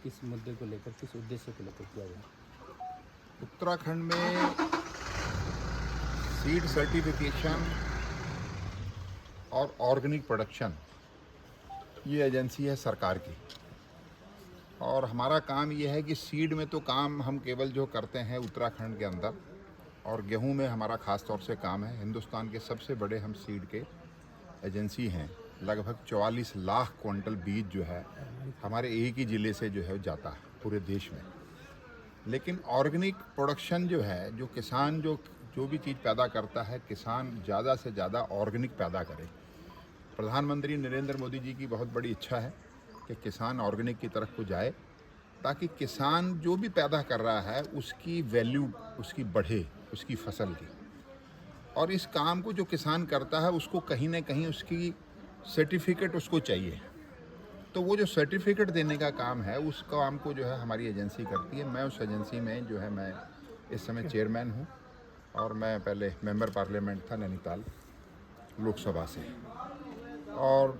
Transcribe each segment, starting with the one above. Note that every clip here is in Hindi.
किस मुद्दे को लेकर, किस उद्देश्य को लेकर किया गया? उत्तराखंड में सीड सर्टिफिकेशन और ऑर्गेनिक प्रोडक्शन ये एजेंसी है सरकार की। और हमारा काम ये है कि सीड में तो काम हम केवल जो करते हैं उत्तराखंड के अंदर, और गेहूं में हमारा ख़ास तौर से काम है। हिंदुस्तान के सबसे बड़े हम सीड के एजेंसी हैं। लगभग 44 लाख क्विंटल बीज जो है हमारे एक ही ज़िले से जो है जाता है पूरे देश में। लेकिन ऑर्गेनिक प्रोडक्शन जो है, जो किसान जो भी चीज़ पैदा करता है, किसान ज़्यादा से ज़्यादा ऑर्गेनिक पैदा करे। प्रधानमंत्री नरेंद्र मोदी जी की बहुत बड़ी इच्छा है कि किसान ऑर्गेनिक की तरफ को जाए, ताकि किसान जो भी पैदा कर रहा है उसकी वैल्यू उसकी बढ़े, उसकी फसल की। और इस काम को जो किसान करता है उसको कहीं ना कहीं उसकी सर्टिफिकेट उसको चाहिए। तो वो जो सर्टिफिकेट देने का काम है, उस काम को जो है हमारी एजेंसी करती है। मैं उस एजेंसी में जो है मैं इस समय चेयरमैन हूँ, और मैं पहले मेंबर पार्लियामेंट था नैनीताल लोकसभा से। और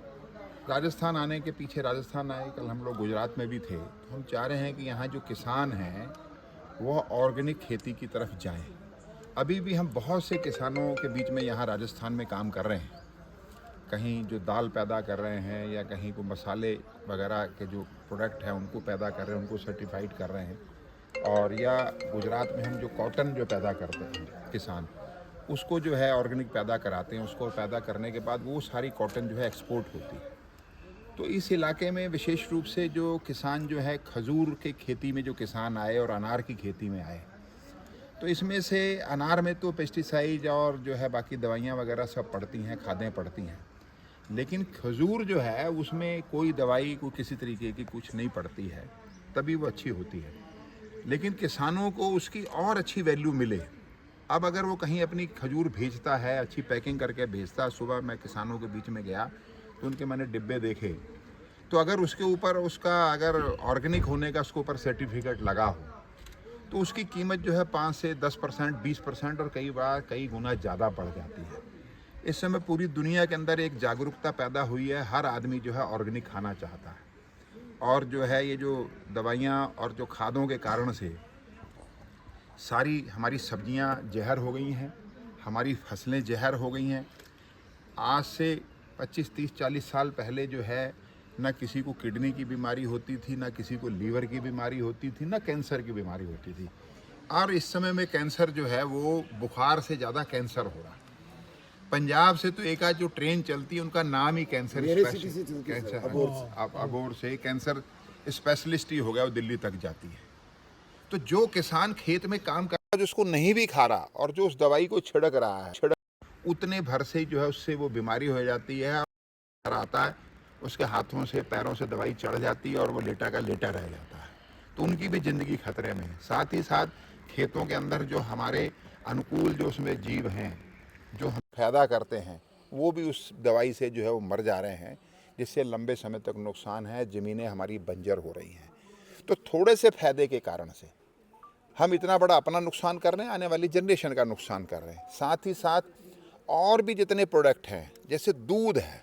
राजस्थान आने के पीछे, राजस्थान आए, कल हम लोग गुजरात में भी थे। तो हम चाह रहे हैं कि यहाँ जो किसान हैं वह ऑर्गेनिक खेती की तरफ जाएं। अभी भी हम बहुत से किसानों के बीच में यहाँ राजस्थान में काम कर रहे हैं। कहीं जो दाल पैदा कर रहे हैं, या कहीं को मसाले वगैरह के जो प्रोडक्ट हैं उनको पैदा कर रहे हैं, उनको सर्टिफाइड कर रहे हैं। और या गुजरात में हम जो कॉटन जो पैदा करते हैं किसान, उसको जो है ऑर्गेनिक पैदा कराते हैं। उसको पैदा करने के बाद वो सारी कॉटन जो है एक्सपोर्ट होती है। तो इस इलाके में विशेष रूप से जो किसान जो है खजूर के खेती में जो किसान आए और अनार की खेती में आए, तो इसमें से अनार में तो पेस्टिसाइड और जो है बाकी दवाइयाँ वगैरह सब पड़ती हैं, खादें पड़ती हैं। लेकिन खजूर जो है उसमें कोई दवाई कोई किसी तरीके की कुछ नहीं पड़ती है, तभी वो अच्छी होती है। लेकिन किसानों को उसकी और अच्छी वैल्यू मिले। अब अगर वो कहीं अपनी खजूर भेजता है, अच्छी पैकिंग करके भेजता है। सुबह मैं किसानों के बीच में गया तो उनके मैंने डिब्बे देखे, तो अगर उसके ऊपर उसका अगर ऑर्गेनिक होने का उसके ऊपर सर्टिफिकेट लगा हो, तो उसकी कीमत जो है 5 से 10%, 20% और कई बार कई गुना ज़्यादा बढ़ जाती है। इस समय पूरी दुनिया के अंदर एक जागरूकता पैदा हुई है। हर आदमी जो है ऑर्गेनिक खाना चाहता है। और जो है ये जो दवाइयाँ और जो खादों के कारण से सारी हमारी सब्जियां जहर हो गई हैं, हमारी फसलें जहर हो गई हैं। आज से 25, 30, 40 साल पहले जो है ना किसी को किडनी की बीमारी होती थी, ना किसी को लीवर की बीमारी होती थी, ना कैंसर की बीमारी होती थी। और इस समय में कैंसर जो है वो बुखार से ज़्यादा कैंसर हो रहा है। पंजाब से तो एक आध जो ट्रेन चलती है उनका नाम ही कैंसर अबोर से कैंसर स्पेशलिस्ट ही हो गया, वो दिल्ली तक जाती है। तो जो किसान खेत में काम कर रहा है, जो उसको नहीं भी खा रहा और जो उस दवाई को छिड़क रहा है, उतने भर से जो है उससे वो बीमारी हो जाती है। और आता है उसके हाथों से पैरों से दवाई चढ़ जाती है और वो लेटा का लेटा रह जाता है। तो उनकी भी ज़िंदगी खतरे में है। साथ ही साथ खेतों के अंदर जो हमारे अनुकूल जो उसमें जीव हैं, जो हम फायदा करते हैं, वो भी उस दवाई से जो है वो मर जा रहे हैं, जिससे लंबे समय तक नुकसान है। ज़मीनें हमारी बंजर हो रही हैं। तो थोड़े से फायदे के कारण से हम इतना बड़ा अपना नुकसान कर रहे हैं, आने वाली जनरेशन का नुकसान कर रहे हैं। साथ ही साथ और भी जितने प्रोडक्ट हैं, जैसे दूध है,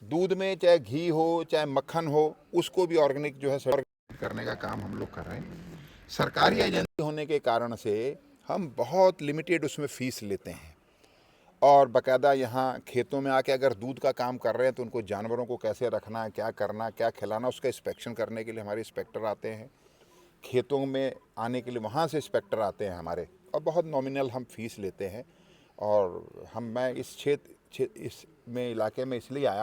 दूध में चाहे घी हो चाहे मक्खन हो, उसको भी ऑर्गेनिक जो है सर्टिफाइड करने का काम हम लोग कर रहे हैं। सरकारी एजेंसी होने के कारण से हम बहुत लिमिटेड उसमें फ़ीस लेते हैं। और बाकायदा यहाँ खेतों में आके अगर दूध का काम कर रहे हैं तो उनको जानवरों को कैसे रखना है, क्या करना, क्या खिलाना, उसका इंस्पेक्शन करने के लिए हमारे इंस्पेक्टर आते हैं। खेतों में आने के लिए वहाँ से इंस्पेक्टर आते हैं हमारे, और बहुत नॉमिनल हम फीस लेते हैं। और मैं इस क्षेत्र इस में इलाके में इसलिए आया